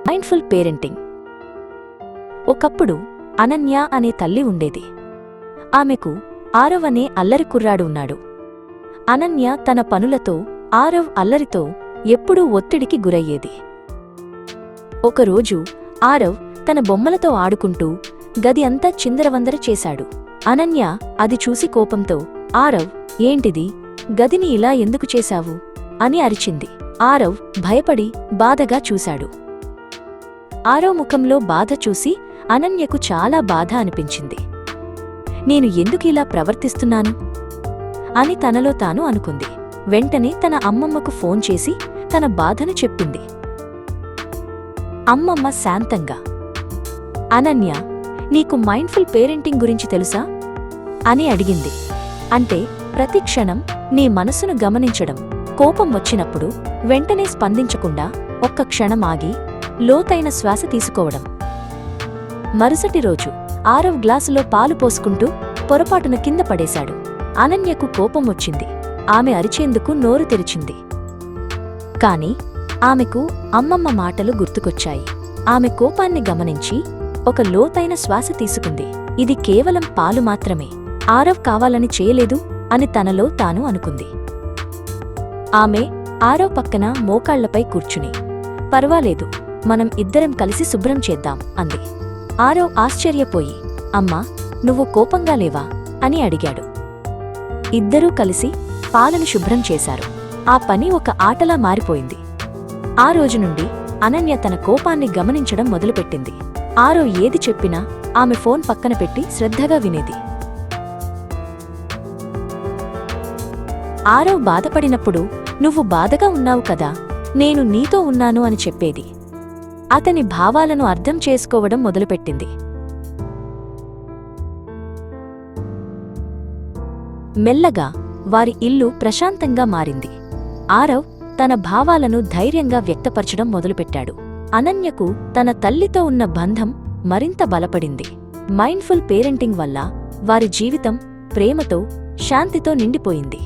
Mindful parenting. ఒకప్పుడు అనన్య అనే తల్లి ఉండేది. ఆమెకు ఆరవ్ అనే అల్లరి కుర్రాడు ఉన్నాడు. అనన్య తన పనులతో, ఆరవ్ అల్లరితో ఎప్పుడూ ఒత్తిడికి గురయ్యేది. ఒకరోజు ఆరవ్ తన బొమ్మలతో ఆడుకుంటూ గది అంతా చిందరవందర చేశాడు. అనన్య అది చూసి కోపంతో, ఆరవ్, ఏంటిది, గదిని ఇలా ఎందుకు చేశావు అని అరిచింది. ఆరవ్ భయపడి బాధగా చూశాడు. ఆరవ్ ముఖంలో బాధ చూసి అనన్యకు చాలా బాధ అనిపించింది. నేను ఎందుకిలా ప్రవర్తిస్తున్నాను అని తనలో తాను అనుకుంది. వెంటనే తన అమ్మమ్మకు ఫోన్ చేసి తన బాధను చెప్పింది. అమ్మమ్మ శాంతంగా, అనన్య, నీకు మైండ్ఫుల్ పేరెంటింగ్ గురించి తెలుసా అని అడిగింది. అంటే ప్రతి క్షణం నీ మనసును గమనించడం, కోపం వచ్చినప్పుడు వెంటనే స్పందించకుండా ఒక్క క్షణం ఆగి లోతైన శ్వాస తీసుకోవడం. మరుసటి రోజు ఆరవ్ గ్లాసులో పాలు పోసుకుంటూ పొరపాటున కింద పడేశాడు. అనన్యకు కోపం వచ్చింది. ఆమె అరిచేందుకు నోరు తెరిచింది. కాని ఆమెకు అమ్మమ్మ మాటలు గుర్తుకొచ్చాయి. ఆమె కోపాన్ని గమనించి ఒక లోతైన శ్వాస తీసుకుంది. ఇది కేవలం పాలు మాత్రమే, ఆరవ్ కావాలని చేయలేదు అని తనలో తాను అనుకుంది. ఆమె ఆరవ్ పక్కన మోకాళ్లపై కూర్చుని, పర్వాలేదు, మనం ఇద్దరం కలిసి శుభ్రం చేద్దాం అంది. ఆరవ్ ఆశ్చర్యపోయి, అమ్మా, నువ్వు కోపంగా లేవా అని అడిగాడు. ఇద్దరూ కలిసి పాలను శుభ్రం చేశారు. ఆ పని ఒక ఆటలా మారిపోయింది. ఆ రోజు నుండి అనన్య తన కోపాన్ని గమనించడం మొదలుపెట్టింది. ఆరవ్ ఏది చెప్పినా ఆమె ఫోన్ పక్కన పెట్టి శ్రద్ధగా వినేది. ఆరవ్ బాధపడినప్పుడు, నువ్వు బాధగా ఉన్నావు కదా, నేను నీతో ఉన్నాను అని చెప్పేది. అతని భావాలను అర్థం చేసుకోవడం మొదలుపెట్టింది. మెల్లగా వారి ఇల్లు ప్రశాంతంగా మారింది. ఆరవ్ తన భావాలను ధైర్యంగా వ్యక్తపరచడం మొదలుపెట్టాడు. అనన్యకు తన తల్లితో ఉన్న బంధం మరింత బలపడింది. మైండ్ఫుల్ పేరెంటింగ్ వల్ల వారి జీవితం ప్రేమతో, శాంతితో నిండిపోయింది.